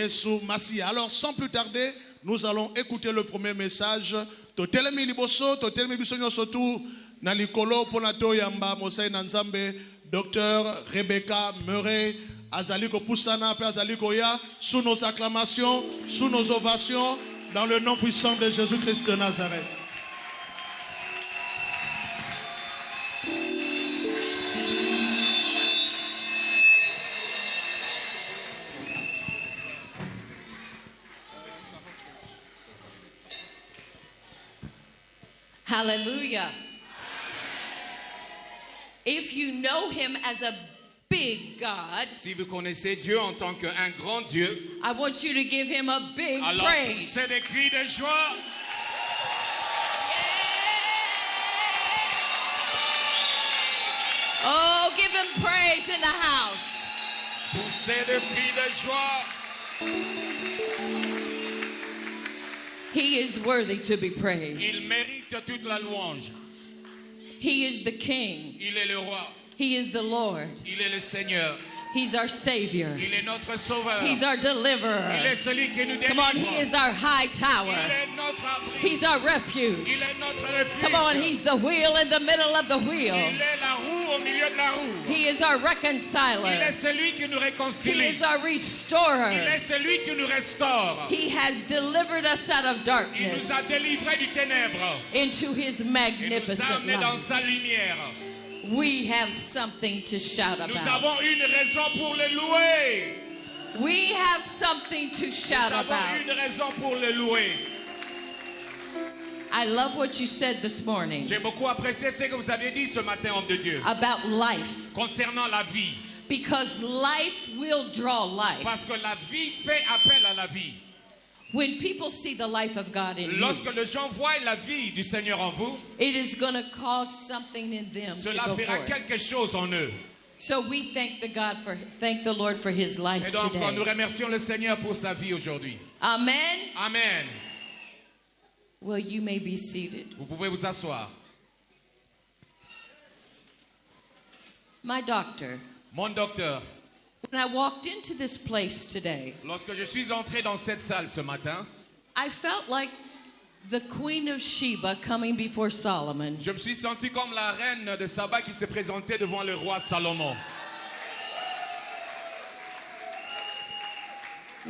Yesu Masia. Alors, sans plus tarder, nous allons écouter le premier message. Totelemi liboso, totelemi bisonyo sotu na likolo ponato yamba Mosai Nanzambe, Dr Rebecca Murray, Azaliko Poussana, Père Azaliko Ya, sous nos acclamations, sous nos ovations, dans le nom puissant de Jésus-Christ de Nazareth. Hallelujah. If you know him as a big God, si vous connaissez Dieu en tant qu'un grand Dieu, I want you to give him a big alors praise. poussez des cris de joie. Oh, give him praise in the house. Poussez des cris de joie. He is worthy to be Il praised. mérite toute la louange. He is the King. Il est le roi. He is the Lord. Il est le Seigneur. He's our Savior. Il est notre sauveur. He's our Il deliverer. est celui qui nous Come on, délivre. he is our high tower. Il est notre abri. He's our Il refuge. est notre refuge. Come on, he's the wheel in the middle of the wheel. Il est la roue au milieu de la roue. He is our Il reconciler. est celui qui nous He réconcilie. is our Il restorer. est celui qui nous restaure. He has delivered us out of Il darkness nous a délivrés du ténèbre. into his Il nous a magnificent amenés dans light. sa lumière. We have something to shout Nous about. avons une raison pour le louer. We have something to shout Nous avons about. une raison pour le louer. I love what you said this morning J'ai beaucoup apprécié ce que vous avez dit ce matin, homme de Dieu, about life, concernant la vie. because life will draw life. Parce que la vie fait appel à la vie. When people see the life of God in you, Lorsque les gens voient la vie du Seigneur en vous, it is going to cause something in them to cela go fera forth. quelque chose en eux. So we thank the Lord for his life Et donc, nous today. remercions le Seigneur pour sa vie aujourd'hui. Amen. Amen. Well, you may be seated. Vous pouvez vous asseoir. My doctor, Mon docteur, when I walked into this place today, lorsque je suis entré dans cette salle ce matin, I felt like the Queen of Sheba coming before Solomon. je me suis senti comme la reine de Saba qui se présentait devant le roi Salomon.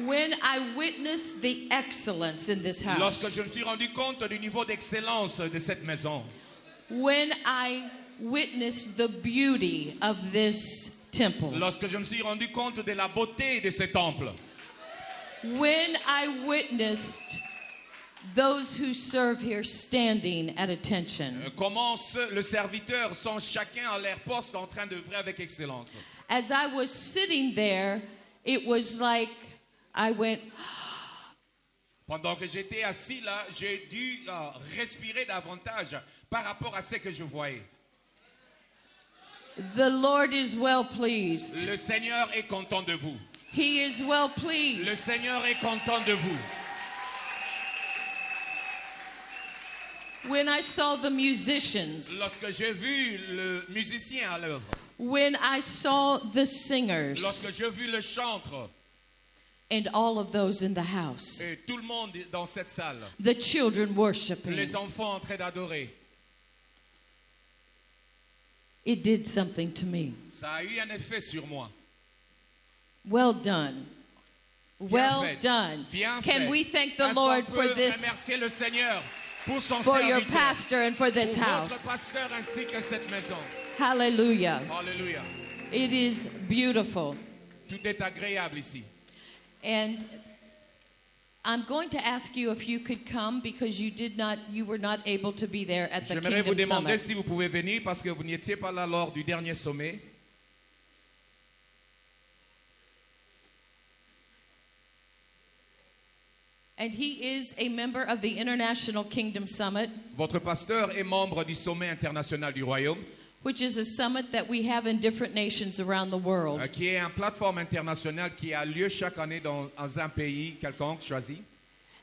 When I witnessed the excellence in this Lorsque house, je me suis rendu compte du niveau d'excellence de cette maison, when I witnessed the beauty of this temple, lorsque je me suis rendu compte de la beauté de ce temple, when I witnessed those who serve here standing at attention, comment le serviteur sont chacun à leur poste en train d'œuvrer avec excellence. as I was sitting there, it was like I went, Pendant que j'étais assis là, j'ai dû respirer davantage par rapport à ce que je voyais. the Lord is well pleased. Le Seigneur est content de vous. He is well Le pleased. Seigneur est content de vous. When I saw the musicians, Lorsque j'ai vu le musicien à l'œuvre, when I saw the singers, lorsque j'ai vu le chantre and all of those in the house, et tout le monde dans cette salle, the children worshiping, les enfants en train d'adorer, it did something to me. ça a eu un effet sur moi. Well done. Well fait. done. Bien Can fait. we thank the Est-ce Lord qu'on for peut this, remercier le Seigneur pour son for your serviteur, pastor and for this pour votre house? pasteur ainsi que cette maison. Hallelujah. Alléluia. It is beautiful. Tout est agréable ici. And I'm going to ask you if you could come because you were not able to be there at the J'aimerais vous Kingdom demander Summit. si vous pouvez venir parce que vous n'étiez pas là lors du dernier sommet. And he is a member of the International Kingdom Summit, Votre pasteur est membre du sommet international du royaume, which is a summit that we have in different nations around the world. qui est une plateforme internationale qui a lieu chaque année dans un pays quelconque choisi.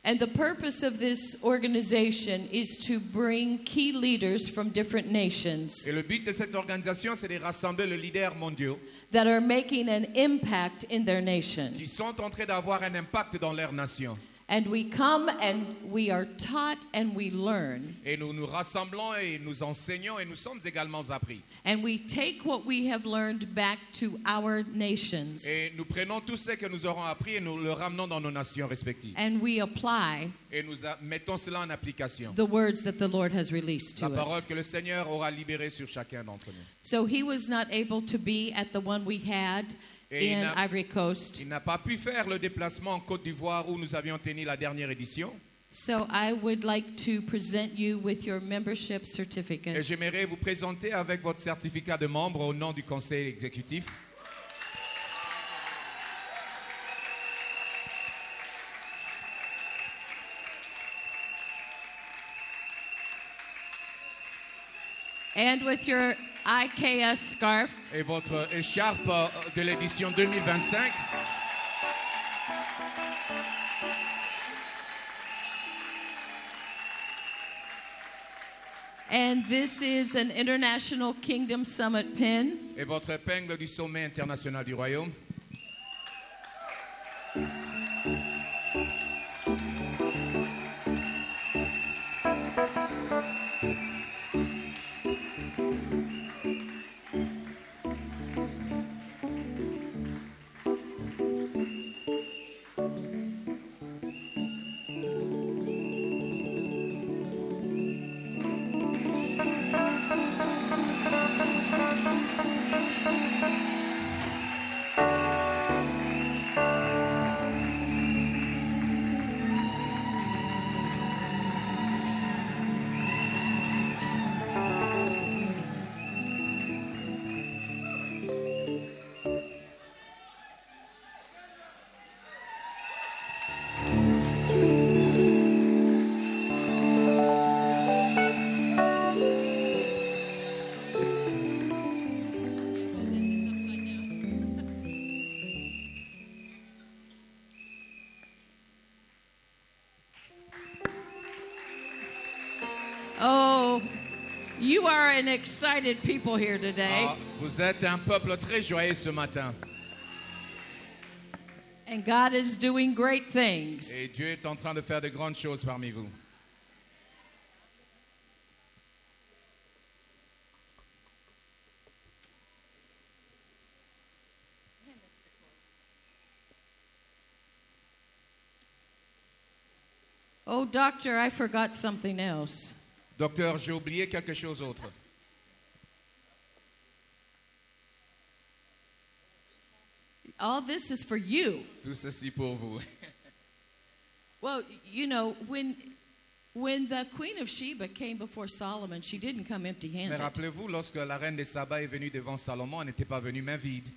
And the purpose of this organization is to bring key leaders from different nations Et le but de cette organisation, c'est de rassembler les leaders mondiaux that are making an impact in their nation. qui sont en train d'avoir un impact dans leur nation. And we come and we are taught and we learn. Et nous nous rassemblons et nous enseignons et nous sommes également appris. And we take what we have learned back to our nations. Et nous prenons tout ce que nous aurons appris et nous le ramenons dans nos nations respectives. And we apply Et nous mettons cela en application. the words that the Lord has released La to parole us. que le Seigneur aura libérée sur chacun d'entre nous. So he was not able to be at the one we had Et in Ivory Coast. Il n'a pas pu faire le déplacement en Côte d'Ivoire où nous avions tenu la dernière édition. So I would like to present you with your membership Et certificate. j'aimerais vous présenter avec votre certificat de membre au nom du conseil exécutif. And with your IKS scarf. Et votre écharpe de l'édition 2025. And this is an International Kingdom Summit pin. Et votre épingle du sommet international du royaume. Oh, you are an excited people here today. Ah, vous êtes un peuple très joyeux ce matin. And God is doing great things. Et Dieu est en train de faire de grandes choses parmi vous. Oh, doctor, I forgot something else. Docteur, j'ai oublié quelque chose d'autre. All this is for you. Tout ceci pour vous. Well, you know, when the Queen of Sheba came before Solomon, she didn't come Mais empty-handed. rappelez-vous, lorsque la reine de Saba est venue devant Salomon, elle n'était pas venue main vide.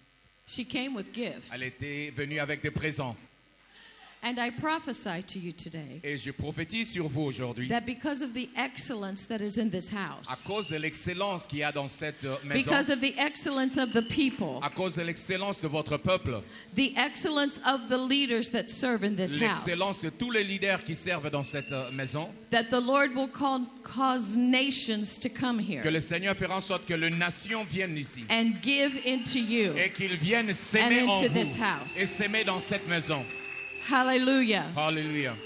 She came with gifts. Elle était venue avec des présents. And I prophesy to you today Et je prophétise sur vous aujourd'hui, that because of the excellence that is in this à house, cause de l'excellence qu'il y a dans cette maison, because of the excellence of the people, à cause de l'excellence de votre peuple, the excellence of the leaders that serve in this l'excellence house, de tous les leaders qui servent dans cette maison, that the Lord will cause nations to come que here le Seigneur fera en sorte que les nations viennent ici and give into you. et qu'ils viennent s'aimer And en into vous this house. et s'aimer dans cette maison. Hallelujah. Alléluia.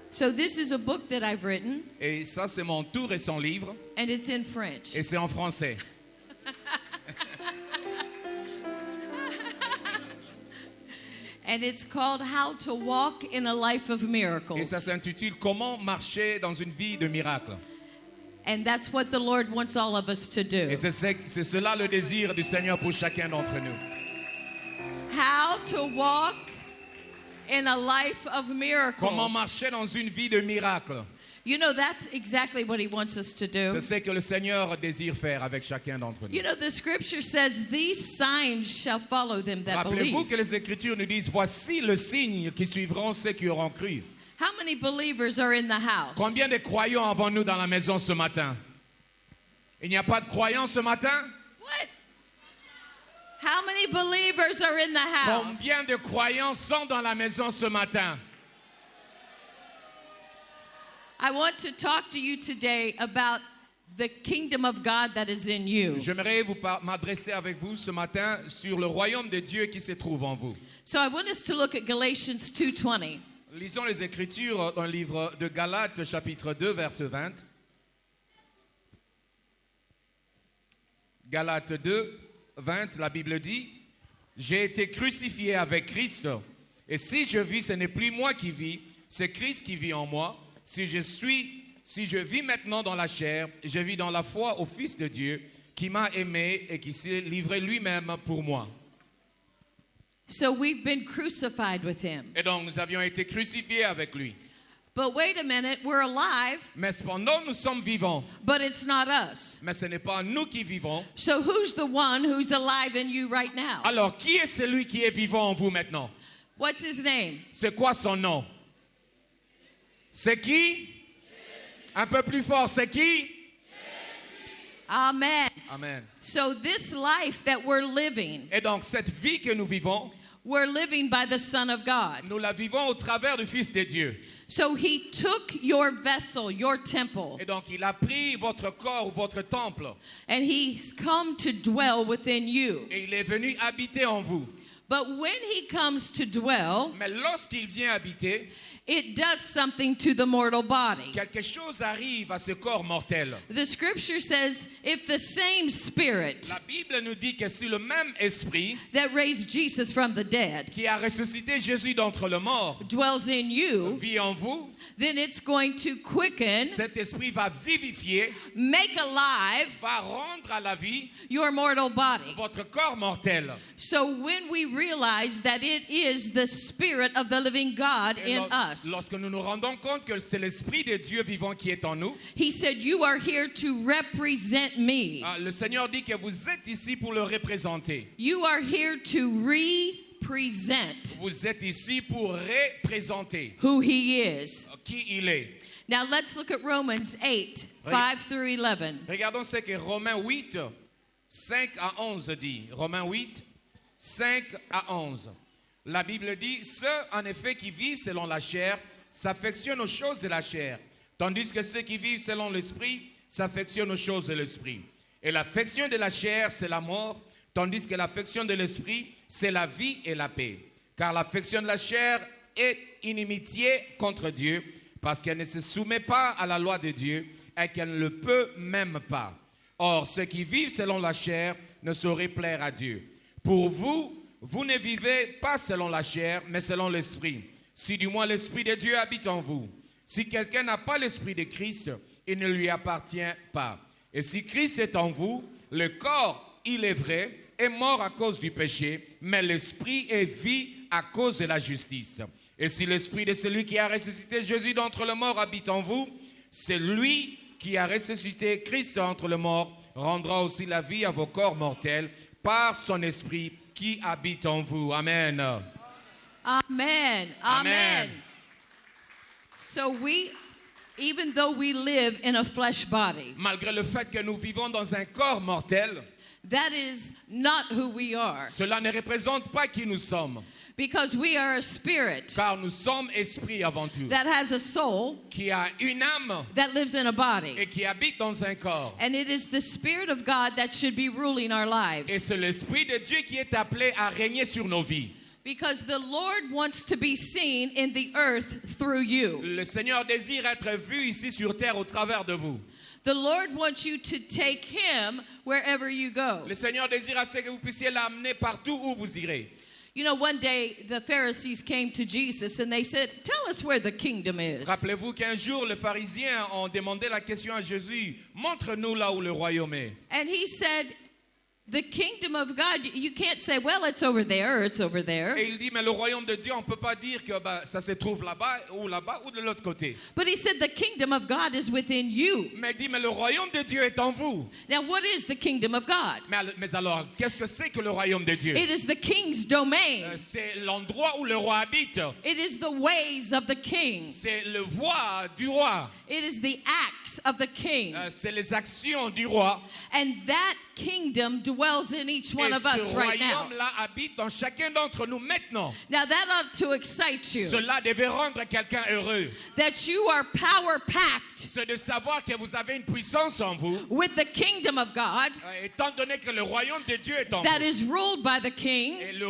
So this is a book that I've written, Et ça, c'est mon tout récent livre and it's in French. et c'est en français. And it's called How to Walk in a Life of Et ça Miracles. s'intitule Comment marcher dans une vie de miracle. And that's what the Lord wants all of us to do. Et c'est cela le désir du Seigneur pour chacun d'entre nous. How to walk in a life of Comment miracles. marcher dans une vie de miracle. You know, that's exactly what he wants us to do. C'est ce que le Seigneur désire faire avec chacun d'entre nous. You know, the scripture says, these signs shall follow them that Rappelez-vous believe. que les Écritures nous disent, voici le signe qui suivront ceux qui auront cru. How many believers are in the house? Combien de croyants avons-nous dans la maison ce matin? Il n'y a pas de croyants ce matin? What? How many believers are in the house? Combien de croyants sont dans la maison ce matin? I want to talk to you today about the kingdom of God that is in you. J'aimerais m'adresser avec vous ce matin sur le royaume de Dieu qui se trouve en vous. So I want us to look at Galatians 2:20. Lisons les Écritures dans le livre de Galates, chapitre 2, verset 20. Galates 2, 20, la Bible dit, « J'ai été crucifié avec Christ, et si je vis, ce n'est plus moi qui vis, c'est Christ qui vit en moi. Si je vis maintenant dans la chair, je vis dans la foi au Fils de Dieu, qui m'a aimé et qui s'est livré lui-même pour moi. » So we've been crucified with him. Et donc, nous avions été crucifiés avec lui. But wait a minute, we're alive, Mais cependant, nous sommes vivants. but it's not us. Mais ce n'est pas nous qui vivons. So who's the one who's alive in you right now? Alors, qui est celui qui est vivant en vous maintenant? What's his name? C'est quoi son nom? C'est qui? Un peu plus fort, c'est qui? Amen. Amen. So this life that we're living, Et donc, cette vie que nous vivons, we're living by the Son of God. nous la vivons au travers du Fils de Dieu. So he took your vessel, your temple, Et donc, il a pris votre corps ou votre temple and he's come to dwell within you. et il est venu habiter en vous. But when he comes to dwell, Mais lorsqu'il vient habiter, it does something to the mortal body. quelque chose arrive à ce corps mortel. The scripture says, if the same spirit La Bible nous dit que si le même esprit that raised Jesus from the dead qui a ressuscité Jésus d'entre les morts dwells in you, vit en vous, then it's going to quicken, cet esprit va vivifier, make alive va rendre à la vie your mortal body. votre corps mortel. So when we realize that it is the spirit of the living God Et in us, lorsque nous nous rendons compte que c'est l'esprit de Dieu vivant qui est en nous, he said, you are here to represent me. le Seigneur dit que vous êtes ici pour le représenter. You are here to represent Vous êtes ici pour représenter who he is. qui il est. Now let's look at Romans 8, 5 through 11. Regardons ce que Romains 8, 5 à 11 dit. Romains 8, 5 à 11. La Bible dit, ceux en effet qui vivent selon la chair s'affectionnent aux choses de la chair, tandis que ceux qui vivent selon l'esprit s'affectionnent aux choses de l'esprit. Et l'affection de la chair, c'est la mort, tandis que l'affection de l'esprit, c'est la vie et la paix. Car l'affection de la chair est inimitié contre Dieu, parce qu'elle ne se soumet pas à la loi de Dieu et qu'elle ne le peut même pas. Or, ceux qui vivent selon la chair ne sauraient plaire à Dieu. Pour vous, vous ne vivez pas selon la chair, mais selon l'esprit. Si du moins l'esprit de Dieu habite en vous. Si quelqu'un n'a pas l'esprit de Christ, il ne lui appartient pas. Et si Christ est en vous, le corps, il est vrai, est mort à cause du péché, mais l'esprit est vie à cause de la justice. Et si l'esprit de celui qui a ressuscité Jésus d'entre les morts habite en vous, c'est lui qui a ressuscité Christ d'entre les morts, rendra aussi la vie à vos corps mortels par son esprit qui habite en vous. Amen. Amen. Amen. So even though we live in a flesh body, Malgré le fait que nous vivons dans un corps mortel, that is not who we are, cela ne représente pas qui nous sommes, because we are a spirit car nous sommes esprits avant tout, that has a soul qui a une âme that lives in a body. et qui habite dans un corps. And it is the Spirit of God that should be ruling our Et lives. c'est l'Esprit de Dieu qui est appelé à régner sur nos vies. Because the Lord wants to be seen in the earth through you. Le Seigneur désire être vu ici sur terre au travers de vous. The Lord wants you to take Him wherever you go. Le Seigneur désire à ce que vous puissiez l'amener partout où vous irez. You know, one day the Pharisees came to Jesus and they said, tell us where the kingdom is. Rappelez-vous qu'un jour, les pharisiens ont demandé la question à Jésus, montre-nous là où le royaume est. And He said, the kingdom of God, you can't say, well, it's over there or it's over there. Et il dit, mais le royaume de Dieu, on ne peut pas dire que ça se trouve là-bas ou de l'autre côté. But He said, the kingdom of God is within you. Mais il dit, mais le royaume de Dieu est en vous. Now, what is the kingdom of God? Mais alors, qu'est-ce que c'est que le royaume de Dieu? It is the king's domain. C'est l'endroit où le roi habite. It is the ways of the king. C'est le voie du roi. It is the acts of the king. C'est les actions du roi. And that kingdom dwells dwells in each one Et of us ce right now. royaume-là habite dans chacun d'entre nous maintenant. Now that ought to excite you. Cela devait rendre quelqu'un heureux. That you are power-packed C'est de savoir que vous avez une puissance en vous, with the kingdom of God étant donné que le royaume de Dieu est en that vous. is ruled by the king. Et le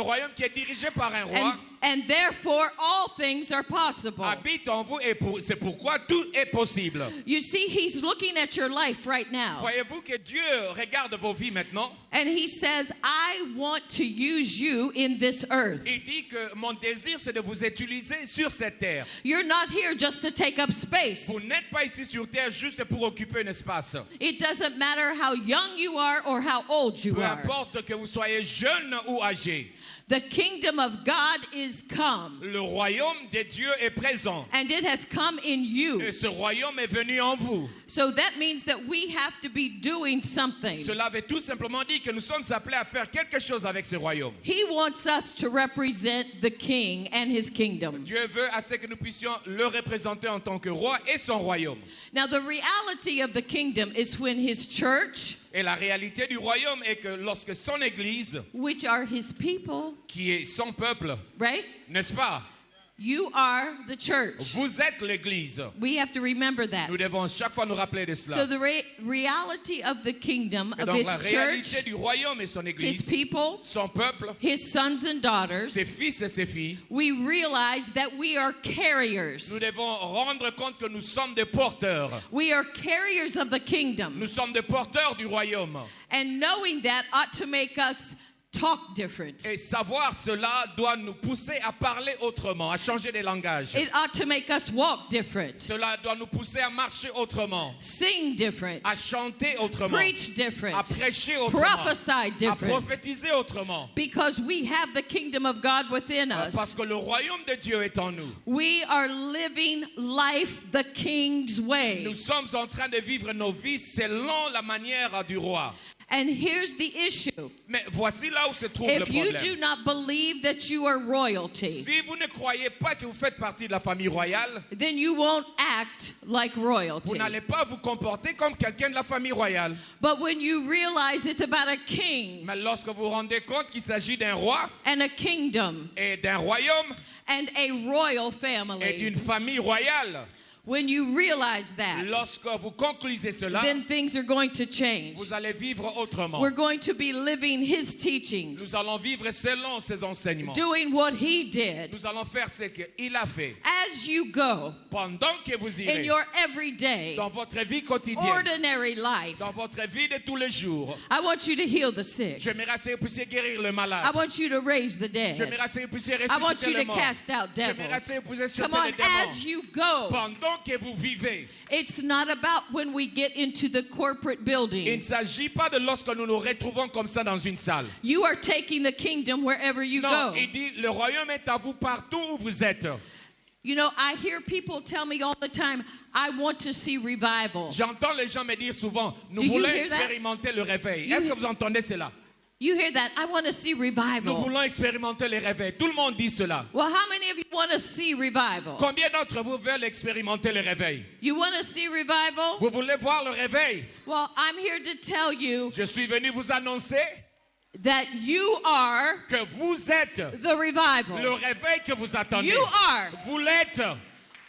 royaume qui est dirigé par un roi, And therefore all things are possible. habite en vous et c'est pourquoi tout est possible. You see, he's looking at your life right now. Voyez-vous que Dieu regarde vos vies maintenant? And he says, I want to use you in this earth. Il dit que mon désir c'est de vous utiliser sur cette terre. You're not here just to take up space. Vous n'êtes pas ici sur terre juste pour occuper un espace. It doesn't matter how young you are or how old you Peu are. importe que vous soyez jeune ou âgé. The kingdom of God is come. Le royaume de Dieu est présent. And it has come in you. Et ce royaume est venu en vous. So that means that we have to be doing something. Cela veut tout simplement dire que nous sommes appelés à faire quelque chose avec ce royaume. He wants us to represent the king and his kingdom. Dieu veut à ce que nous puissions le représenter en tant que roi et son royaume. Now the reality of the kingdom is when his church, Et la réalité du royaume est que lorsque son église, which are his people, qui est son peuple, right? n'est-ce pas? You are the church. Vous êtes l'église. We have to remember that. Nous devons chaque fois nous rappeler de So cela. the reality of the kingdom, Et of donc his la réalité church, du royaume et son his église, people, son peuple, his sons and daughters, ses fils et ses filles, we realize that we are carriers. nous devons rendre compte que nous sommes des porteurs. We are carriers of the kingdom. Nous sommes des porteurs du royaume. And knowing that ought to make us talk different. Et savoir cela doit nous pousser à parler autrement, à changer de langage. It ought to make us walk different, Cela doit nous pousser à marcher autrement, sing different, à chanter autrement, preach different, à prêcher autrement, prophesy à different. prophétiser autrement. Because we have the kingdom of God within Parce us. que le royaume de Dieu est en nous. We are living life the king's way. Nous sommes en train de vivre nos vies selon la manière du roi. And here's the issue. Mais voici là où se trouve le If you do problème. not believe that you are royalty, Si vous ne croyez pas que vous faites partie de la famille royale, then you won't act like vous royalty. n'allez pas vous comporter comme quelqu'un de la famille royale. But when you realize it's about a king Mais lorsque vous vous rendez compte qu'il s'agit d'un roi and a kingdom et d'un royaume and a royal et family, d'une famille royale, when you realize that, lorsque vous conclusez cela, then things are going to change. vous allez vivre autrement. We're going to be living his teachings, Nous allons vivre selon ses enseignements. doing what he did. Nous allons faire ce qu'il a fait. As you go Pendant que vous in irez your everyday, dans votre vie quotidienne, ordinary life, dans votre vie de tous les jours, I want you to heal the sick. j'aimerais que vous puissiez guérir le I malade. want you to raise the dead. J'aimerais que vous puissiez I want ressusciter you les to morts. cast out J'aimerais devils. que vous puissiez Come chasser on, les démons. as you go. Pendant que vous vivez, It's not about when we get into the corporate il ne building. s'agit pas de lorsque nous nous retrouvons comme ça dans une salle. You are taking the kingdom wherever you Non, go. il dit le royaume est à vous partout où vous êtes. You know, I hear people tell me all the time, I want to see revival. J'entends les gens me dire souvent, nous Do you voulons hear that? expérimenter le réveil. You Est-ce que hear- vous entendez cela? You hear that? I want to see Nous revival. voulons expérimenter le réveil. Tout le monde dit cela. Well, how many of you want to see revival? Combien d'entre vous veulent expérimenter le réveil? You want to see revival? Vous voulez voir le réveil? Well, I'm here to tell you Je suis venu vous annoncer that you are que vous êtes the revival. le réveil que vous attendez. You are. Vous l'êtes.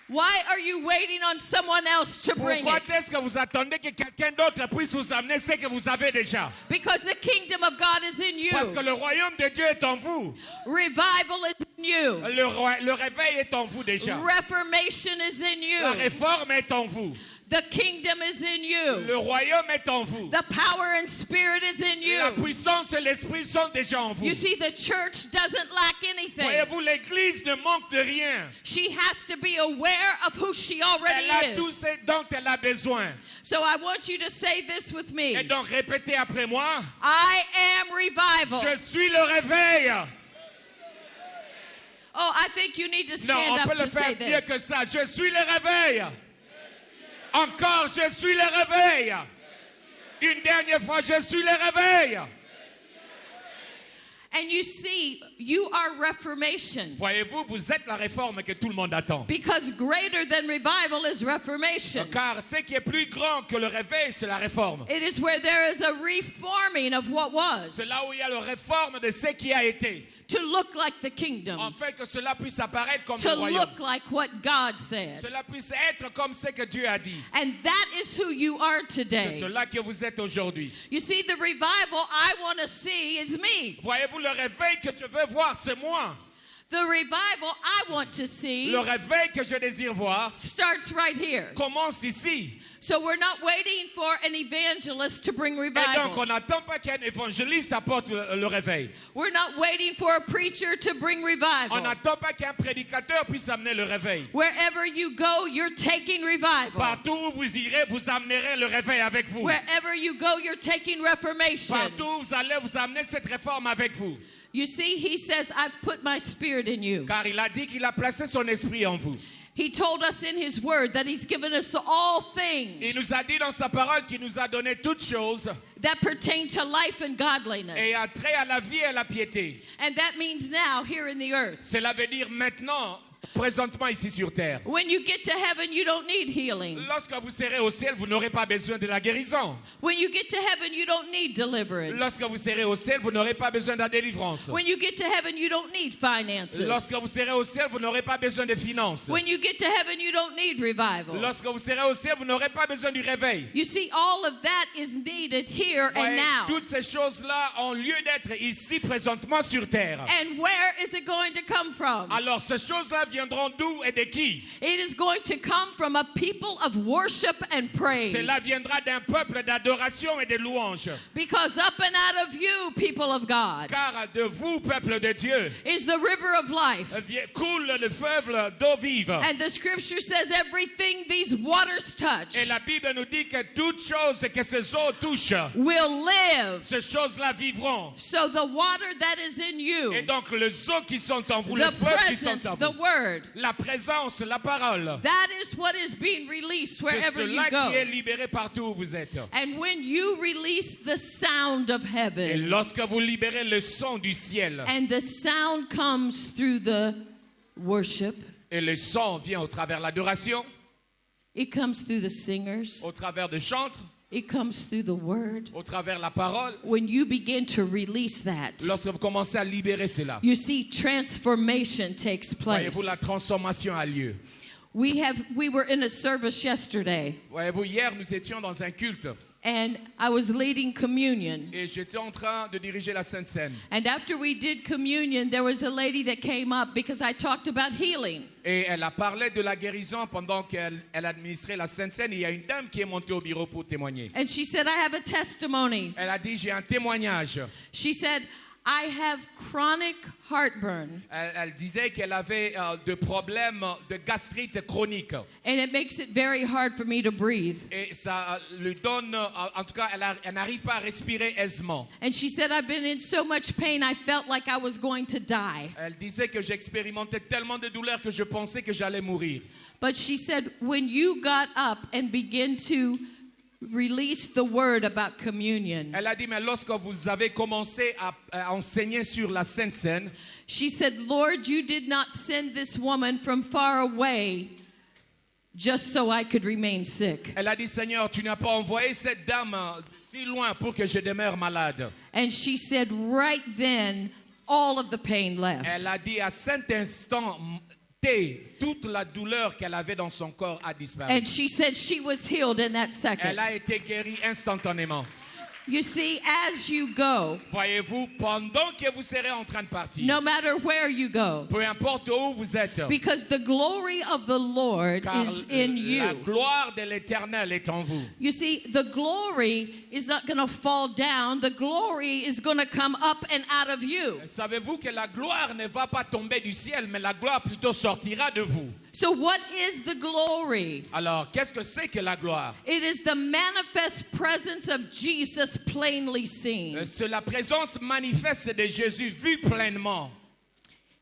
Why are you waiting on someone else to bring Pourquoi it? est-ce que vous attendez que quelqu'un d'autre puisse vous amener ce que vous avez déjà? Because the kingdom of God is in Parce que you. le royaume de Dieu est en vous. Revival is in you. Le réveil est en vous déjà. Reformation is in La you. réforme est en vous. The kingdom is in you. Le royaume est en vous. The power and spirit is in La you. puissance et l'esprit sont déjà en vous. You see, the church doesn't lack anything. Voyez-vous, l'église ne manque de rien. She has to be aware of who she already Elle a tout is. ce dont elle a besoin. So I want you to say this with me. Et donc répétez après moi. I am revival. Je suis le réveil. Oh, I think you need to Non, stand on up peut le to say faire mieux this. que ça. Je suis le réveil. Encore, je suis le réveil. Une dernière fois, je suis le réveil. And you see, you are Reformation. Voyez-vous, vous êtes la réforme que tout le monde attend. Because greater than revival is Reformation. Car ce qui est plus grand que le réveil, c'est la réforme. It is where there is a reforming of what was. C'est là où il y a la réforme de ce qui a été. To look like the kingdom. Afin que cela puisse apparaître comme To le royaume. look like what God said. Cela puisse être comme ce que Dieu a dit. And that is who you are C'est today. cela que vous êtes aujourd'hui. You see, the revival I want to see is me. Voyez-vous, le réveil que je veux voir, c'est moi. The revival I want to see Le réveil que je désire voir starts right here. commence ici. So we're not waiting for an evangelist to bring Et donc, on revival. n'attend pas qu'un évangéliste apporte le réveil. We're not waiting for a preacher to bring On revival. n'attend pas qu'un prédicateur puisse amener le réveil. Wherever you go, you're taking revival. Partout où vous irez, vous amènerez le réveil avec vous. Wherever you go, you're taking reformation. Partout où vous allez, vous amenez cette réforme avec vous. You see, he says, I've put my spirit in you. Car il a dit qu'il a placé son esprit en vous. He told us in his word that he's given us all Il things nous a dit dans sa parole qu'il nous a donné toutes choses that pertain to life and godliness. et a trait à la vie et à la piété. And that means now, here in the earth. Cela veut dire maintenant, présentement ici sur terre. When you get to heaven, you don't need healing. Lorsque vous serez au ciel, vous n'aurez pas besoin de la guérison. When you get to heaven, you don't need deliverance. Lorsque vous serez au ciel, vous n'aurez pas besoin de la délivrance. When you get to heaven, you don't need finances. Lorsque vous serez au ciel, vous n'aurez pas besoin de finances. When you get to heaven, you don't need revival. Lorsque vous serez au ciel, vous n'aurez pas besoin du réveil. You see, all of that is needed here and Ouais, now. toutes ces choses-là ont lieu d'être ici présentement sur terre. And where is it going to come from? Alors ces choses-là viendront d'où et de qui? It is going to come from a people of worship and praise. Cela viendra d'un peuple d'adoration et de louange. Because up and out of you, people of God, Car de vous, peuple de Dieu, is the river of life. coule le fleuve d'eau vive. And the scripture says everything these waters touch Et la Bible nous dit que toutes choses que ces eaux touchent, will live. ces choses-là vivront. So the water that is in you, Et donc les eaux qui sont en vous, les the fleuves qui sont presence, en the vous, word, la présence, la parole, that is what is being released c'est wherever you cela qui est go. libéré partout où vous êtes. And when you release the sound of Et heaven, lorsque vous libérez le son du ciel, and the sound comes through the worship, et le son vient au travers de l'adoration, it comes through the singers, au travers de chantres, it comes through the word. au travers de la parole, When you begin to release that, lorsque vous commencez à libérer cela, you see transformation takes place. voyez-vous, la transformation a lieu. We were in a service yesterday, Voyez-vous, hier, nous étions dans un culte and I was leading communion. et j'étais en train de diriger la Sainte Seine. And after we did communion, there was a lady that came up because I talked about healing. Et elle a parlé de la guérison pendant qu'elle administrait la Sainte Seine. Il y a une dame qui est montée au bureau pour témoigner. And she said, I have a testimony. Elle a dit, j'ai un témoignage. She said, I have chronic heartburn, Elle disait qu'elle avait des problèmes de gastrite chronique. and it makes it very hard for me to breathe. Et ça lui donne, en tout cas, elle n'arrive pas à respirer aisément. And she said, I've been in so much pain, I felt like I was going to die. Elle disait que j'expérimentais tellement de douleur que je pensais que j'allais mourir. But she said, when you got up and began to release the word about communion, Elle a dit, mais lorsque vous avez commencé à enseigner sur la Sainte Seine, she said, Lord, you did not send this woman from far away just so I could remain sick. elle a dit, Seigneur, tu n'as pas envoyé cette dame si loin pour que je demeure malade. And she said, right then, all of the pain left. Elle a dit, à cet instant, toute la douleur qu'elle avait dans son corps a disparu. And she said she was healed in that Elle second. a été guérie instantanément. You see, as you go, Voyez-vous, pendant que vous serez en train de partir, no matter where you go, peu importe où vous êtes, because the glory of the Lord car is in la you. gloire de l'Éternel est en vous. You see, the glory is not going to fall down. The glory is going to come up and out of you. Savez-vous que la gloire ne va pas tomber du ciel, mais la gloire plutôt sortira de vous. So what is the glory? Alors, qu'est-ce que c'est que la gloire? It is the manifest presence of Jesus plainly seen. C'est la présence manifeste de Jésus vue pleinement.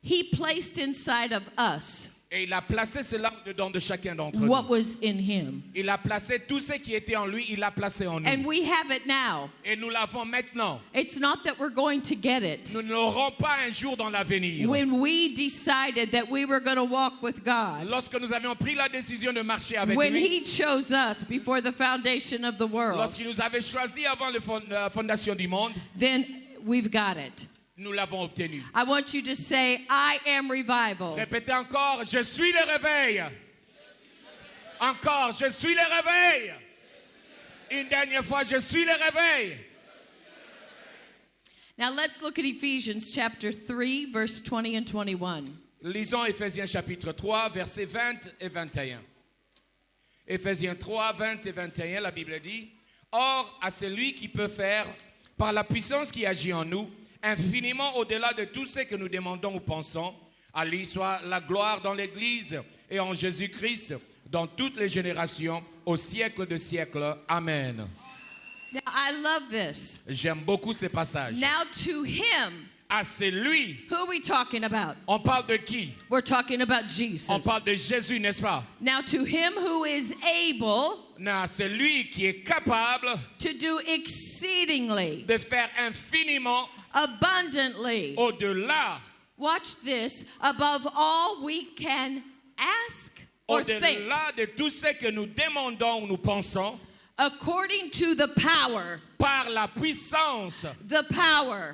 He placed inside of us Et il a placé cela dedans de chacun d'entre nous. what was in him. Il a placé tout ce qui était en lui, il l'a placé en nous. And we have it now. Et nous l'avons maintenant. It's not that we're going to get it. Nous ne l'aurons pas un jour dans l'avenir. When we decided that we were going to walk with God, Lorsque nous avions pris la décision de marcher avec when lui, he chose us before the foundation of the world, lorsqu'il nous avait choisi avant la fondation du monde, then we've got it. nous l'avons obtenu. I want you to say, I am revival. Répétez encore, je suis le réveil. Encore, je suis le réveil. Une dernière fois, je suis le réveil. Now let's look at Ephesians chapter 3, verse 20 and 21. Lisons Éphésiens chapitre 3, versets 20 et 21. Éphésiens 3, 20 et 21, la Bible dit, « Or, à celui qui peut faire, par la puissance qui agit en nous, infiniment au-delà de tout ce que nous demandons ou pensons, à lui soit la gloire dans l'Église et en Jésus-Christ, dans toutes les générations, au siècle de siècles. Amen. » Now I love this. J'aime beaucoup ces passages. Now to him, À celui, who are we talking about? on parle de qui? We're talking about Jesus. On parle de Jésus, n'est-ce pas? Now to him who is able Non, celui qui est capable to do exceedingly, de faire infiniment abundantly, au-delà, watch this, above all we can ask or think, au-delà de tout ce que nous demandons ou nous pensons, according to the power, par la puissance the power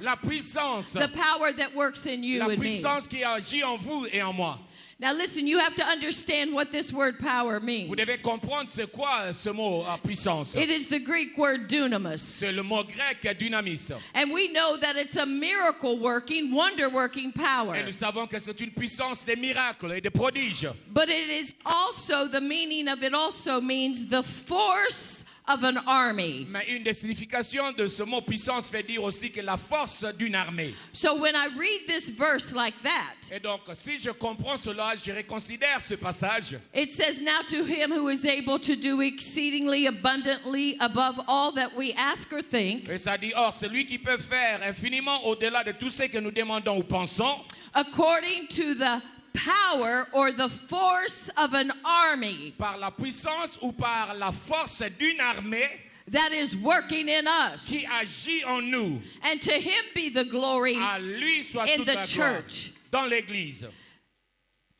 that works in you la and me. puissance qui agit en vous et en moi. Now listen, you have to understand what this word power means. Vous devez comprendre c'est quoi ce mot puissance. It is the Greek word dunamis. C'est le mot grec dynamis. And we know that it's a miracle working, wonder working power. Et nous savons que c'est une puissance des miracles et des prodiges. But it is also, the meaning of it also means the force of an army. Mais une des significations de ce mot puissance veut dire aussi que la force d'une armée. So when I read this verse like that, Et donc, si je comprends cela, je reconsidère ce passage. it says, now to him who is able to do exceedingly abundantly above all that we ask or think, Et ça dit, or, celui qui peut faire infiniment au-delà de tout ce que nous demandons ou pensons, according to the power or the force of an army par la puissance ou par la force d'une armée that is working in us. qui agit en nous. And to him be the glory. À lui soit In toute the la gloire. church. Dans l'Église,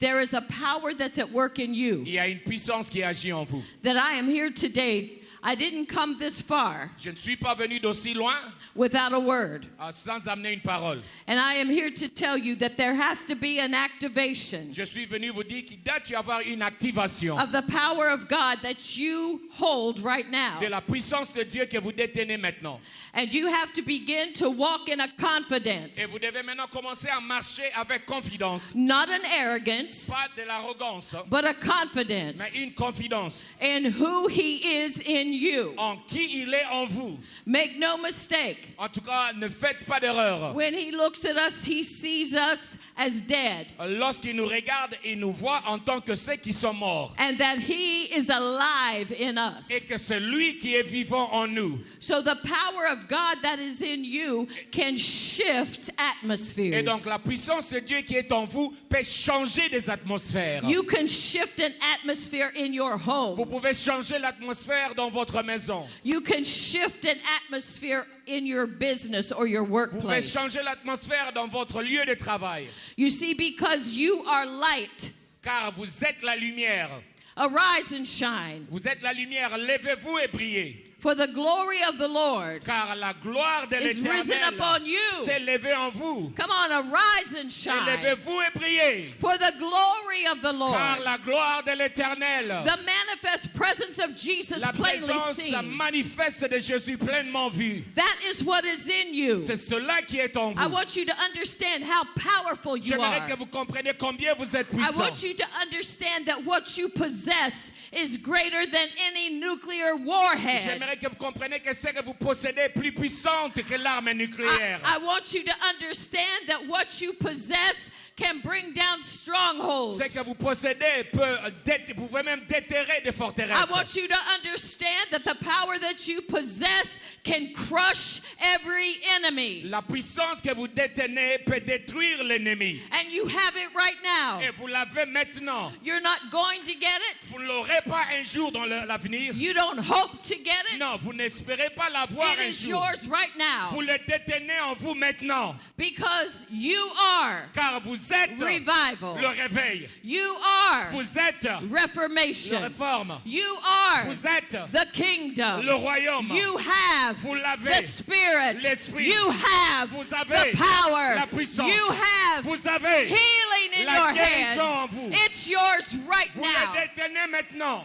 There is a power that's at work in you. il y a une puissance qui agit en vous. That I am here today. I didn't come this far Je ne suis pas venu d'aussi loin without a word. sans amener une parole. And I am here to tell you that there has to be an activation Je suis venu vous dire qu'il doit y avoir une activation of the power of God that you hold right now. de la puissance de Dieu que vous détenez maintenant. And you have to begin to walk in a confidence, Et vous devez maintenant commencer à marcher avec confidence. not an arrogance, Pas de l'arrogance, but a confidence mais une confidence in who he is in you. en qui il est en vous. Make no mistake. En tout cas, ne faites pas d'erreur. When he looks at us, he sees us as dead, Lorsqu'il nous regarde, il nous voit en tant que ceux qui sont morts. and that he is alive in us. Et que c'est lui qui est vivant en nous. So the power of God that is in you can shift atmospheres. Et donc la puissance de Dieu qui est en vous peut changer des atmosphères. You can shift an atmosphere in your Vous home. pouvez changer l'atmosphère dans votre maison. You can shift an atmosphere in your business or your Vous pouvez workplace. changer l'atmosphère dans votre lieu de travail. You see, because you are light, Car vous êtes la lumière. arise and shine. Vous êtes la lumière. Levez-vous et brillez. For the glory of the Lord Car la gloire de is risen l'Éternel upon you. s'est levée en vous. Come on, arise and Et shine. levez-vous et brillez. For the glory of the Lord, Car la gloire de l'Éternel, the manifest presence of Jesus la plainly présence seen. manifeste de Jésus pleinement vue. That is what is in you. C'est cela qui est en I vous. want you to understand how powerful you J'aimerais are. que vous compreniez combien vous êtes I puissant. want you to understand that what you possess is greater than any nuclear warhead. J'aimerais que vous compreniez que ce que vous possédez est plus puissante que l'arme nucléaire. I want you to understand that what you possess can bring down strongholds. Ce que vous possédez vous pouvez même déterrer des I forteresses. want you to understand that the power that you possess can crush every enemy. La puissance que vous détenez peut détruire l'ennemi. And you have it right now. Et vous l'avez maintenant. You're not going to get it. Vous ne l'aurez pas un jour dans l'avenir. You don't hope to get it. Non, vous n'espérez pas l'avoir It un is jour. yours right now. Vous le détenez en vous maintenant. Because you are Car vous êtes revival. le réveil. You are Vous êtes la reformation. réforme. You are Vous êtes the kingdom. le royaume. You have Vous l'avez. the Spirit. L'esprit. You have Vous avez the power. la puissance. You have Vous avez healing in la your guérison en hands. vous. It's yours right Vous now. le détenez maintenant.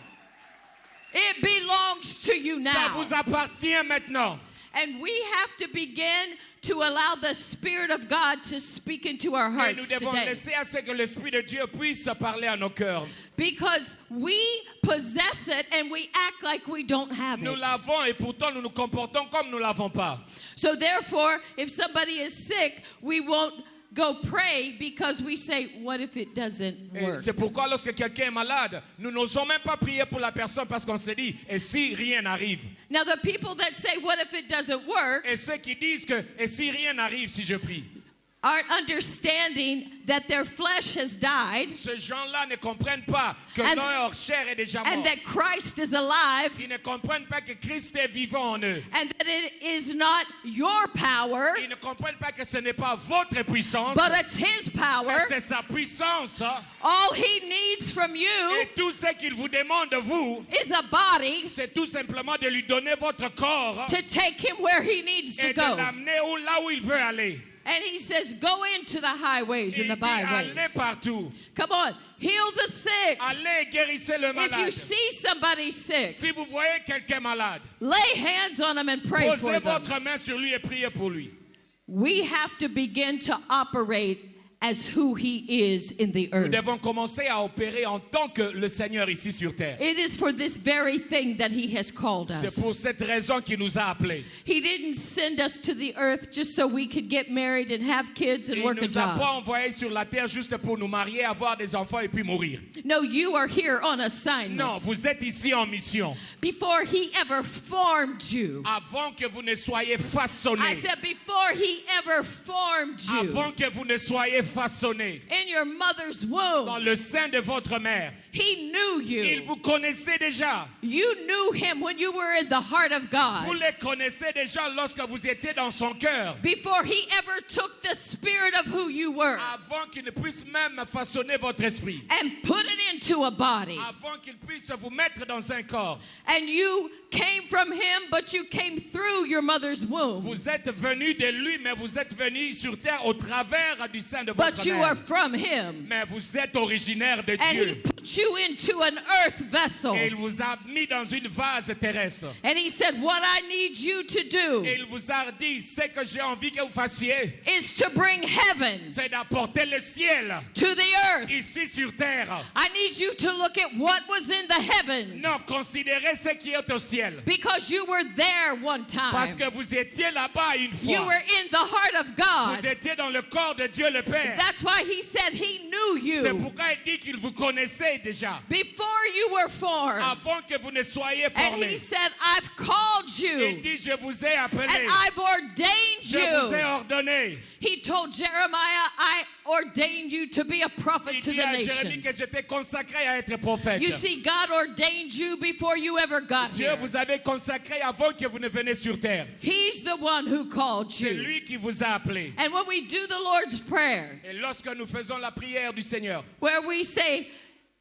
It belongs to you Ça now. vous appartient maintenant. And we have to begin to allow the Spirit of God to speak into our Et hearts nous devons today. laisser à ce que l'Esprit de Dieu puisse parler à nos cœurs. Because we possess it and we act like we don't have Nous it. l'avons et pourtant nous nous comportons comme nous ne l'avons pas. So therefore, if somebody is sick, we won't go pray because we say, what if it doesn't Et work? c'est pourquoi lorsque quelqu'un est malade, nous n'osons même pas prier pour la personne parce qu'on se dit, et si rien n'arrive? Now the people that say, what if it doesn't work, Et ceux qui disent que, et si rien n'arrive si je prie? aren't understanding that their flesh has died Ces gens-là ne comprennent pas que And- leur chair est déjà morte. and that Christ is alive Ils ne comprennent pas que Christ est vivant en eux. and that it is not your power, Ils ne comprennent pas que ce n'est pas votre puissance, but it's His power. mais c'est sa puissance. All He needs from you Et tout ce qu'il vous demande de vous, is a body c'est tout simplement de lui donner votre corps to take Him where He needs to et de go. l'amener là où il veut aller. And He says, go into the highways Il and the dit, allez byways. partout. Come on, heal the sick. Allez et guérissez le If you malade. see somebody sick, Si vous voyez quelqu'un malade, lay hands on them and pray for posez them. votre main sur lui et priez pour lui. We have to begin to operate as who He is in the Nous earth. devons commencer à opérer en tant que le Seigneur ici sur terre. It is for this very thing that He has called C'est us. pour cette raison qu'il nous a appelés. He didn't send us to the earth just so we could get married and have kids and Il work ne a nous a pas job. envoyés sur la terre juste pour nous marier, avoir des enfants et puis mourir. No, you are here on Non, assignment. vous êtes ici en mission. Before He ever formed you. Avant que vous ne soyez I façonnés. said before He ever formed you Avant que vous ne soyez façonnés. in your mother's Dans womb, le sein de votre mère. He knew Il you. vous connaissait déjà. You knew Him when you were in the heart of Vous God. les connaissez déjà lorsque vous étiez dans son cœur. Before He ever took the spirit of who you were Avant qu'il ne puisse même façonner votre esprit. and put it into a body. Avant qu'il puisse vous mettre dans un corps. And you came from Him, but you came through your mother's womb. Vous êtes venu de lui, mais vous êtes venu sur terre au travers du sein de votre But you are mère. from Him. Mais vous êtes originaire de And He Dieu. put you into an earth vessel. Et il vous a mis dans une vase terrestre. And He said, what I need you to do Et il vous a dit, ce que j'ai envie que vous fassiez, is to bring heaven c'est d'apporter le ciel to the earth. ici sur terre. I need you to look at what was in the heavens. Non, considérez ce qui est au ciel. Because you were there one Parce time. que vous étiez là-bas une You fois. were in the heart of Vous God. étiez dans le corps de Dieu le Père. That's why He said He knew C'est you pourquoi il dit qu'il vous connaissait déjà. before you were formed. Avant que vous ne soyez And formés. He said, I've called Il you dit, je vous ai appelé. and I've ordained Je vous ai you. ordonné. He told Jeremiah, I ordained you to be a prophet Il to dit the à Jérémie que nations. je t'ai consacré à être prophète. You see, God ordained you before you ever got Dieu here. vous avait consacré avant que vous ne veniez sur terre. He's the one who called C'est you. lui qui vous a appelé. And when we do the Lord's Prayer, Et lorsque nous faisons la prière du Seigneur, where we say,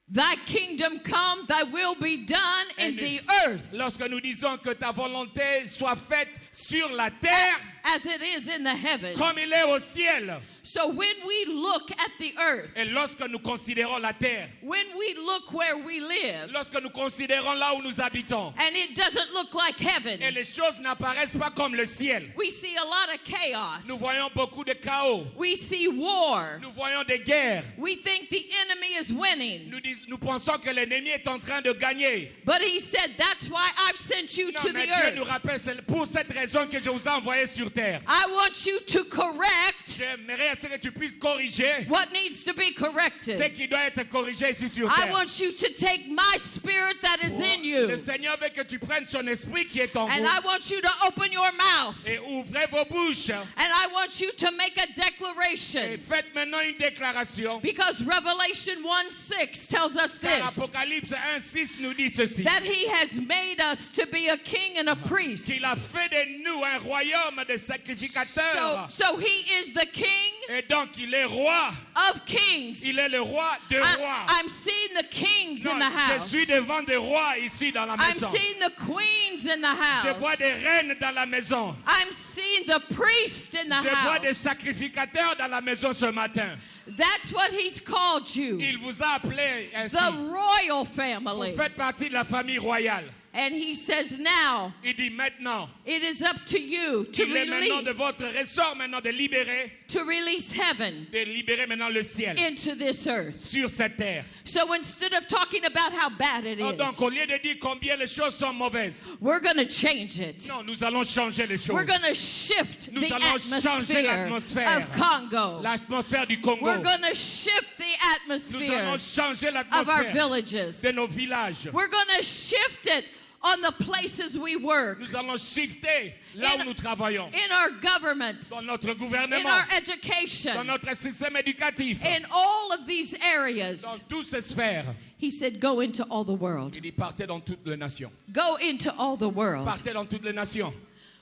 Thy kingdom come, thy will be done in And- the earth lorsque nous disons que ta volonté soit faite sur la terre as it is in the heavens. comme il est au ciel. So when we look at the earth, Et lorsque nous considérons la terre, when we look where we live, lorsque nous considérons là où nous habitons, and it doesn't look like heaven, et les choses n'apparaissent pas comme le ciel, we see a lot of chaos. nous voyons beaucoup de chaos, We see war. nous voyons des guerres. We think the enemy is winning. Nous pensons que l'ennemi est en train de gagner. But He said, that's why I've sent you Non, to mais the Dieu nous earth. rappelle, c'est pour cette raison que je vous ai envoyé sur terre. I want you to correct J'aimerais prière, c'est que tu puisses corriger what needs to be ce corrected. qui doit être corrigé ici sur I terre. want you to take my spirit that is in you, Le Seigneur veut que tu prennes son esprit qui est en and vous I want you to open your mouth, et ouvrez vos bouches and I want you to make a et declaration. faites maintenant une déclaration. Because Revelation 1:6 tells us Car this, Apocalypse 1:6 nous dit ceci. that he has made us to be a king and a priest. Qu'il a fait de nous un royaume de sacrificateurs. So he is the king Et donc il est roi. of kings. Il est le roi des rois. I'm seeing the kings Non, in the je house. suis devant des rois ici dans la I'm maison. seeing the queens in the Je vois house. des reines dans la maison. I'm seeing the priest in the Je vois des house. sacrificateurs dans la maison ce matin. That's what he's called you, Il vous a appelé ainsi. the royal Vous family. faites partie de la famille royale. And he says now, Il dit maintenant, it is up to you to il est maintenant de release, votre ressort maintenant de heaven libérer maintenant le ciel into this earth. sur cette terre. So instead of talking about how bad it Oh, donc is, au lieu de dire combien les choses sont mauvaises, we're going to change it. non, nous allons changer les We're choses. going to shift Nous the allons changer atmosphere l'atmosphère. of Congo. L'atmosphère du Congo. We're going to shift the Nous allons atmosphere changer of our l'atmosphère villages. de nos villages. We're going to shift it on the places we work, Nous allons shifter là où nous travaillons. in our governments, Dans notre in gouvernement, our dans education, notre système éducatif, in all of these areas. dans toutes ces sphères. He said, go into all the world. Il dit partez dans toutes les nations. Go into all the world. Partez dans toutes les nations.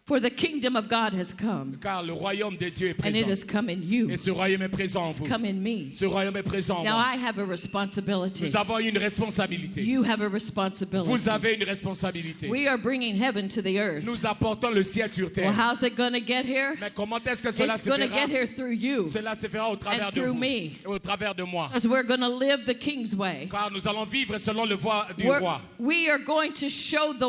For the kingdom of God has come, Car le royaume de Dieu est and it présent. has come in you. Et ce royaume est présent en It's vous. come in me. Ce royaume est présent en Now moi. I have a responsibility. Nous avons une responsabilité. You have a Vous responsibility. avez une responsabilité. We are bringing heaven to the earth. Nous apportons le ciel sur Well, terre. how's it going to get here? Mais comment est-ce que cela It's se going to fera? get here through you, Cela se fera au travers and de through vous me. et au travers de moi. because we're going to live the king's way. Car nous allons vivre selon le voie du We're- roi. we are going to show the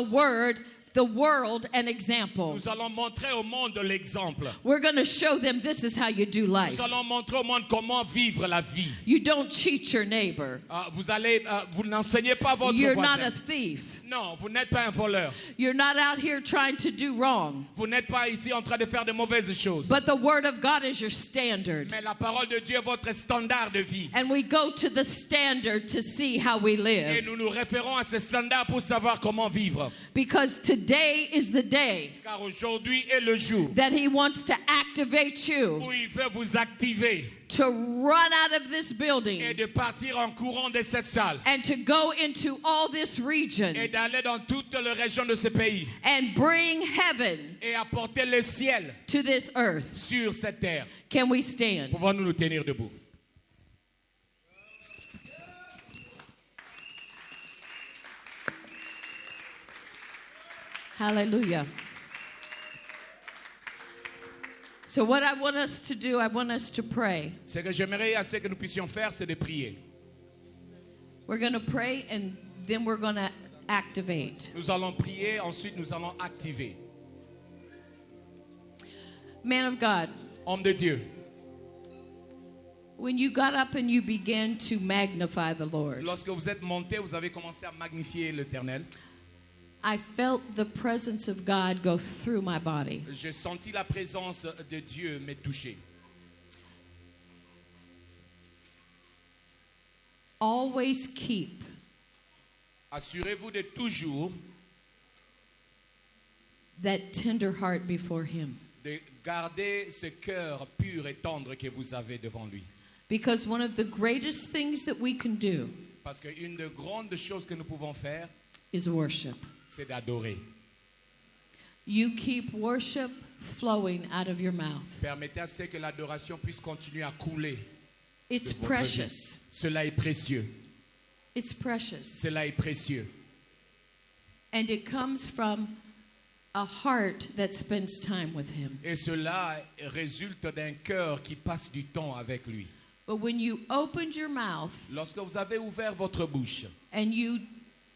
world an example. Nous allons montrer au monde l'exemple. We're going to show them this is how you do life. Nous allons montrer au monde comment vivre la vie. You don't cheat your neighbor. Vous n'enseignez pas votre You're voisin. not a thief. Non, vous n'êtes pas un voleur. You're not out here trying to do wrong. Vous n'êtes pas ici en train de faire de mauvaises choses. But the word of God is your standard. Mais la parole de Dieu est votre standard de vie. And we go to the standard to see how we Et live. nous nous référons à ce standard pour savoir comment vivre. Because today is the day Car aujourd'hui est le jour that he wants to activate you où il veut vous activer to run out of this et building de partir en courant de cette salle and to go into all this region et d'aller dans toutes les régions de ce pays and bring heaven et apporter le ciel to this earth. sur cette terre. Can we stand? Pouvons-nous nous tenir debout? Hallelujah. So what I want us to do, I want us to pray. Ce que j'aimerais à ce que nous puissions faire, c'est de prier. We're going to pray and then we're going to activate. Nous allons prier, ensuite nous allons activer. Man of God, Homme de Dieu, when you got up and you began to magnify the Lord, lorsque vous êtes monté, vous avez commencé à magnifier l'Éternel. I felt the presence of God go through my body. J'ai senti la présence de Dieu me toucher. Always keep Assurez-vous de toujours that tender heart before Him. de garder ce cœur pur et tendre que vous avez devant lui. Because one of the greatest things that we can do Parce qu'une des grandes choses que nous pouvons faire, is worship. c'est d'adorer. You keep worship flowing out of your mouth. Permettez à ce que l'adoration puisse continuer à couler. It's de votre precious. vie. Cela est précieux. It's precious. Cela est précieux. And it comes from a heart that spends time with Him. Et cela résulte d'un cœur qui passe du temps avec lui. But when you opened your mouth Lorsque vous avez ouvert votre bouche and you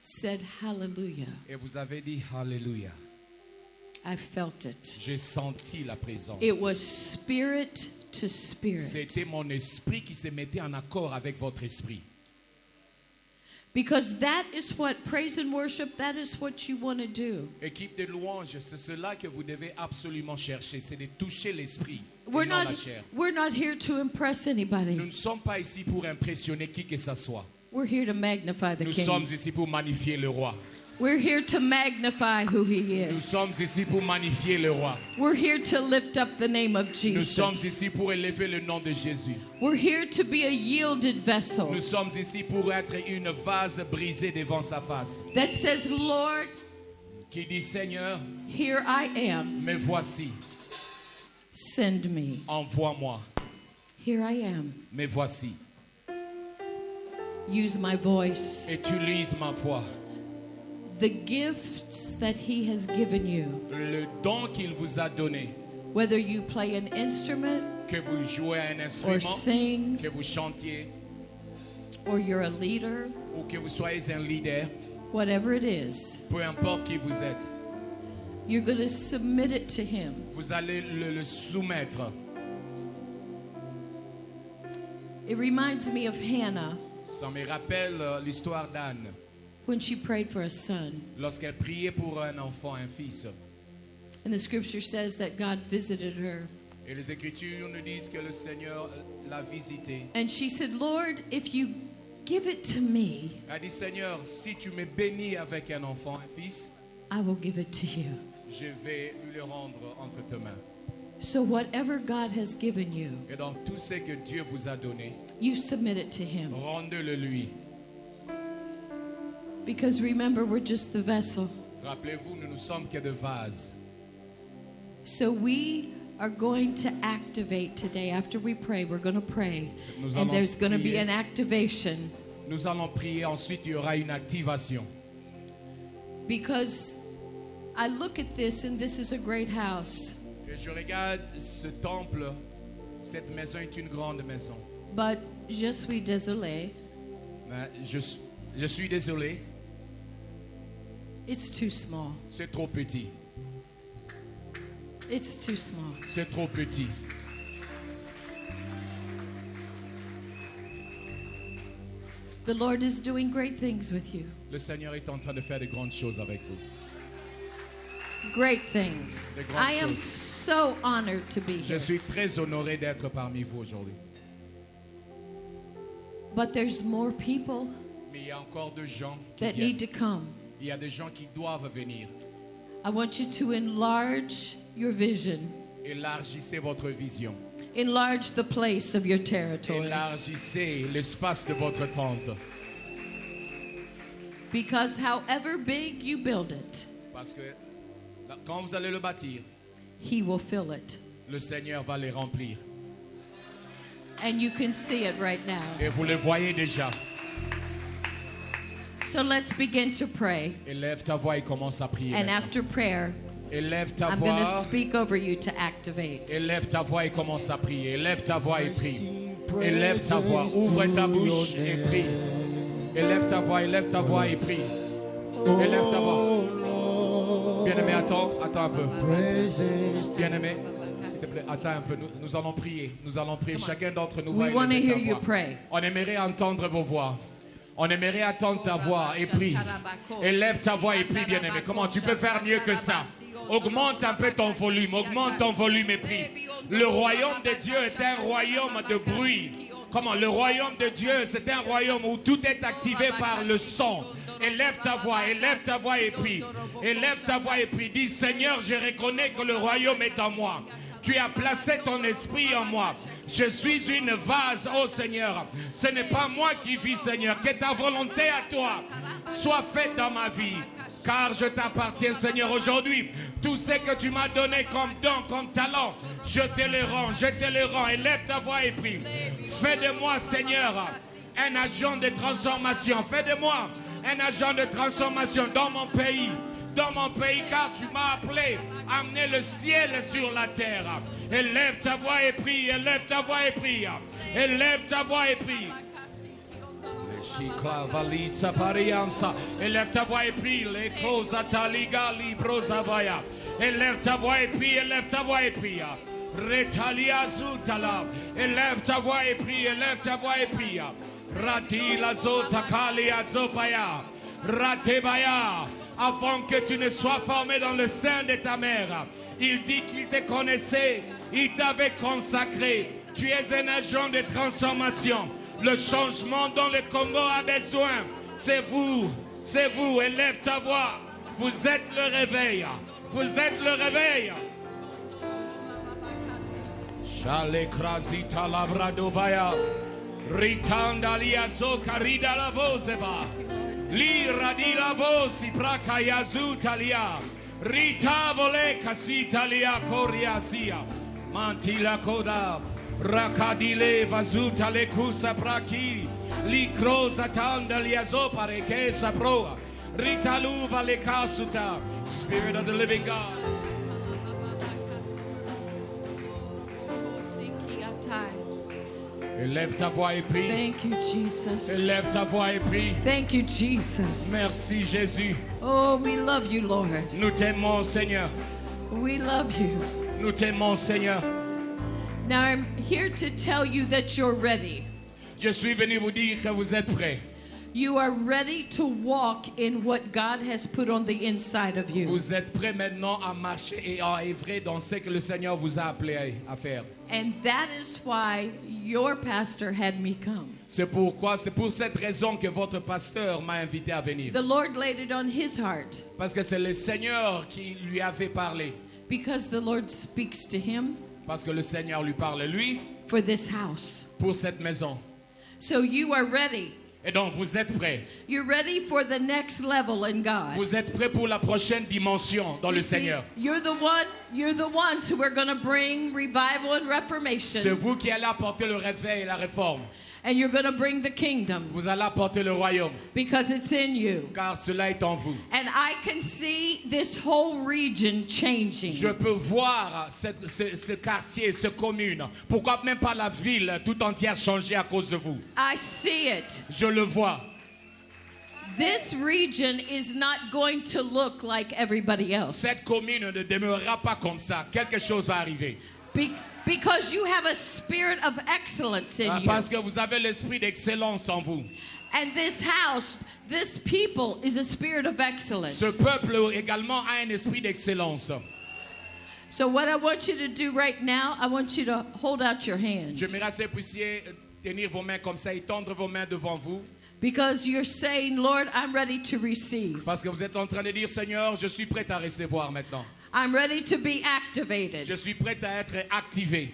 said hallelujah, et vous avez dit Alléluia, I felt it. j'ai senti la présence. It was spirit to spirit. C'était mon esprit qui se mettait en accord avec votre esprit. Because that is what praise and worship, that is what you want to do. Équipe de louanges, c'est cela que vous devez absolument chercher, c'est de toucher l'esprit et We're non not, la chair. we're not here to impress Nous anybody. ne sommes pas ici pour impressionner qui que ce soit. We're here to magnify the Nous King. sommes ici pour magnifier le roi. We're here to magnify who he Nous is. sommes ici pour magnifier le roi. We're here to lift up the name of Nous sommes Jesus. ici pour élever le nom de Jésus. We're here to be a yielded vessel Nous sommes ici pour être une vase brisée devant sa face. that says, Lord, Qui dit Seigneur, here I am. me voici, Send me. envoie-moi, Here I am. me voici. Use my voice. Utilise ma voix. The gifts that he has given you, Le don qu'il vous a donné, whether you play an instrument que vous jouez un or instrument, sing que vous chantiez, or you're a leader, ou que vous soyez un leader, whatever it is, peu importe qui vous êtes, you're going to submit it to him. vous allez le soumettre. It reminds me of Hannah Ça me rappelle l'histoire d'Anne, when she prayed for a son. lorsqu'elle priait pour un enfant, un fils. And the scripture says that God visited her. Et les Écritures nous disent que le Seigneur l'a visitée. And she said, Lord, if you give it to me, Elle a dit, Seigneur, si tu me bénis avec un enfant, un fils, I will give it to you. je vais lui le rendre entre tes mains. So whatever God has given you, Et dans tout ce que Dieu vous a donné, you submit it to him. rendez-le lui. Because remember, we're just the vessel. Rappelez-vous, nous ne sommes que des vases. So we are going to activate today. After we pray, we're going to pray. Nous And allons there's going to be prier. an activation. Nous allons prier, ensuite il y aura une activation. Because I look at this, and this is a great house. Et je regarde ce temple, cette maison est une grande maison. But je suis désolé, Mais je suis désolé, it's too small. c'est trop petit. It's too small. C'est trop petit. The Lord is doing great things with you. Le Seigneur est en train de faire de grandes choses avec vous. Great things. De grandes I am choses. so honored to be Je here. suis très honoré d'être parmi vous aujourd'hui. But there's more people Mais il y a encore des gens qui that viennent. need to come. Il y a des gens qui doivent venir. I want you to enlarge your vision. Élargissez votre vision. Enlarge the place of your territory. Élargissez l'espace de votre tente. Because however big you build it, Parce que quand vous allez le bâtir, he will fill it. le Seigneur va les remplir. And you can see it right now. Et vous le voyez déjà. So let's begin to pray. Élève ta voix et commence à prier. And maintenant. after prayer, Élève ta I'm going to voix. speak over you to activate. Élève ta voix et commence à prier. Élève ta voix et prie. Élève ta voix. Ouvre ta bouche et prie. Élève ta voix et prie. Élève ta voix. Bien-aimé, attends un peu. Bien-aimé, s'il te plaît, attends un peu. Nous allons prier. Nous allons prier. Chacun d'entre nous va We want to élever hear ta you voix. pray. On aimerait entendre vos voix. On aimerait entendre ta voix et prie. Élève ta voix et prie, bien-aimé. Comment tu peux faire mieux que ça? Augmente un peu ton volume. Augmente ton volume et prie. Le royaume de Dieu est un royaume de bruit. Comment? Le royaume de Dieu, c'est un royaume où tout est activé par le son. Élève ta voix et prie. Élève ta voix et prie. Dis, Seigneur, je reconnais que le royaume est en moi. Tu as placé ton esprit en moi. Je suis une vase, oh Seigneur. Ce n'est pas moi qui vis, Seigneur. Que ta volonté à toi soit faite dans ma vie. Car je t'appartiens, Seigneur, aujourd'hui. Tout ce que tu m'as donné comme don, comme talent, je te le rends. Élève ta voix et prie. Fais de moi, Seigneur, un agent de transformation. Fais de moi un agent de transformation dans mon pays. Dans mon pays, car tu m'as appelé à amener le ciel sur la terre. Élève ta voix et prie. Élève ta voix et prie. Élève ta voix et prie. Élève ta voix et prie. Les causes taliga librosavaya. Élève ta voix et prie. Élève ta voix et prie. Retalia zutala. Élève ta voix et prie. Élève ta voix et prie. Rati la zota kali azopaya. Ratebaya. Avant que tu ne sois formé dans le sein de ta mère, il dit qu'il te connaissait, il t'avait consacré. Tu es un agent de transformation. Le changement dont le Congo a besoin, c'est vous, élève ta voix. Vous êtes le réveil, vous êtes le réveil. Chale krasita labradovaya, ritanda liazo karida la vozeva, lira di la vosi praka yazu talia, rita vole kasita lia koriasia, mantila koda. Rakadile vazuta le kusa praki li kroza tanda liazo pareke saproa ritaluva le kasuta. Spirit of the living God, élève ta voix et prie. Thank you, Jesus. Élève ta voix et prie. Thank you, Jesus. Merci Jésus. Oh, we love you, Lord. Nous t'aimons Seigneur. We love you. Nous t'aimons Seigneur. Now, I'm here to tell you that you're ready. Je suis venu vous dire que vous êtes prêts. You are ready to walk in what God has put on the inside of you. Vous êtes prêts maintenant à marcher et à œuvrer dans ce que le Seigneur vous a appelé à faire. And that is why your pastor had me come. C'est pour cette raison que votre pasteur m'a invité à venir. The Lord laid it on his heart Parce que c'est le Seigneur qui lui avait parlé. because the Lord speaks to him Parce que le Seigneur lui parle lui for this house. pour cette maison. So you are ready. Et donc vous êtes prêts. You're ready for the next level in God. Vous êtes prêts pour la prochaine dimension dans You le see, Seigneur. you're the ones who are going to bring revival and C'est reformation, vous qui allez apporter le réveil et la réforme. and you're going to bring the kingdom Vous allez apporter le royaume. because it's in you. Car cela est en vous. And I can see this whole region changing. Je peux voir ce quartier, cette commune. Pourquoi même pas la ville tout entière changer à cause de vous. I see it. Je le vois. This region is not going to look like everybody else Cette commune ne demeurera pas comme ça. Quelque chose va arriver. because you have a spirit of excellence in you. Parce que vous avez l'esprit d'excellence en vous. And this house, this people is a spirit of excellence. Ce peuple également a un esprit d'excellence. So what I want you to do right now, I want you to hold out your hands. J'aimerais que vous puissiez tenir vos mains comme ça et tendre vos mains devant vous. Because you're saying, Lord, I'm ready to receive. Parce que vous êtes en train de dire, Seigneur, je suis prêt à recevoir maintenant. I'm ready to be Je activated suis prêt à être activé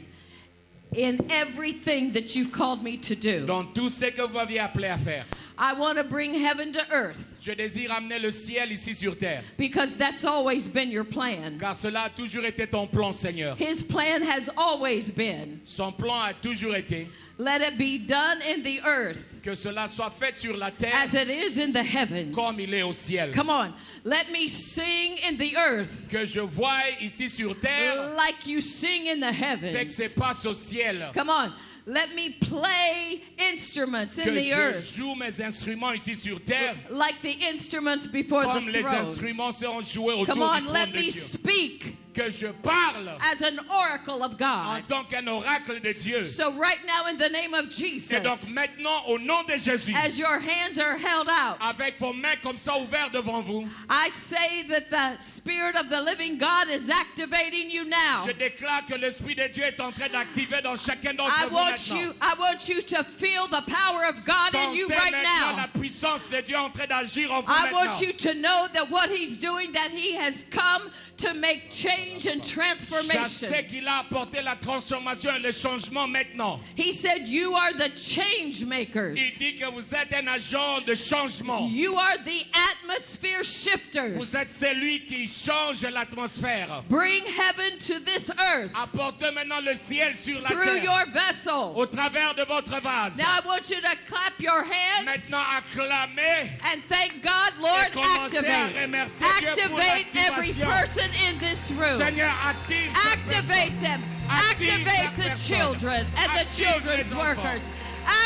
in everything that you've called me to do. dans tout ce que vous m'aviez appelé à faire. I want to bring heaven to earth Je désire amener le ciel ici sur terre. because that's always been your plan. Car cela a toujours été ton plan, Seigneur. His plan has always been, Son plan a toujours été let it be done in the earth que cela soit fait sur la terre as it is in the heavens. comme il est au ciel. Come on, let me sing in the earth Que je vois ici sur terre like you sing in the ce que heavens. se passe au ciel. Come on, let me play instruments in Que the je earth joue mes instruments ici sur terre like the instruments before comme the les throne. instruments seront joués autour Come du on, trône let de me Dieu. speak Que je parle as an oracle of en God. tant qu'un oracle de Dieu. So right now in the name of Et donc Jesus, maintenant, au nom de Jésus, as your hands are held out, avec vos mains comme ça ouvertes devant vous, I say that the Spirit of the living God is activating you now. je déclare que l'Esprit de Dieu est en train d'activer dans chacun d'entre I vous want maintenant. you to feel the power of God in you Sentez right maintenant now. la puissance de Dieu en train d'agir en vous I maintenant. want you to know that what He's doing, that He has come to make change and Je transformation. sais qu'il a apporté la transformation et le changement maintenant. He said, you are the change makers. Il dit que vous êtes un agent de changement. You are the atmosphere shifters. Vous êtes celui qui change l'atmosphère. Bring heaven to this earth Apportez maintenant le ciel sur la through terre your vessel. au travers de votre vase. Now I want you to clap your hands Maintenant, acclamez. and thank God, Lord, Et commencez à activate. remercier Dieu pour Activate every l'activation. person in this room. Seigneur, active cette Activate personne. them. Active Activate the cette children and the Active children's les workers.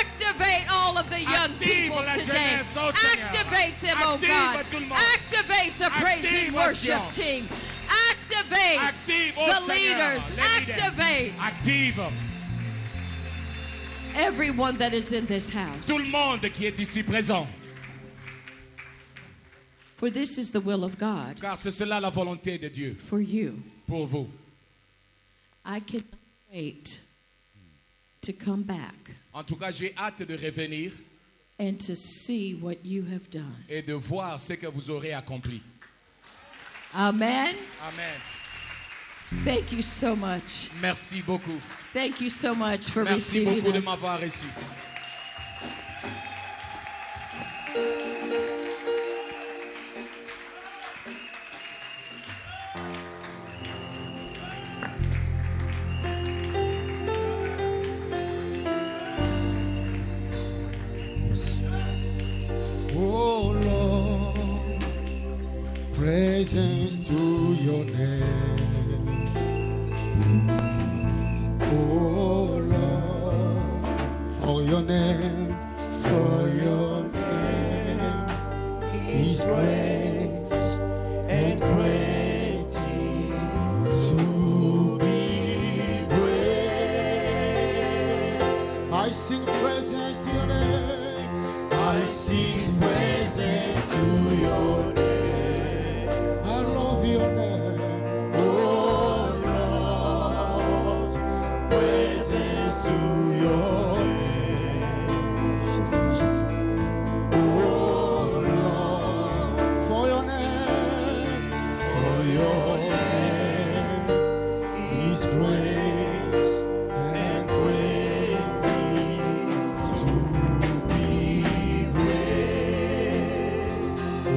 Activate all of the young Active people la today. jeunesse, oh Seigneur. Activate them, oh Active God. tout le monde. Activate the praise and Activation. worship team. Activate Active, oh the Seigneur, leaders. les leaders. Activate. Active. everyone that is in this house. Tout le monde qui est ici présent. For this is the will of God Car c'est cela la volonté de Dieu for you. pour vous. I cannot wait to come back En tout cas, j'ai hâte de revenir and to see what you have done. et de voir ce que vous aurez accompli. Amen. Amen. Thank you so much. Merci beaucoup. Thank you so much for Merci receiving beaucoup de us. m'avoir reçu. Oh Lord, presence to your name. Oh Lord, for your name is great and greatly to be praised. I sing praises to your name. I sing praises to your name. I love your name. Oh Lord, praises to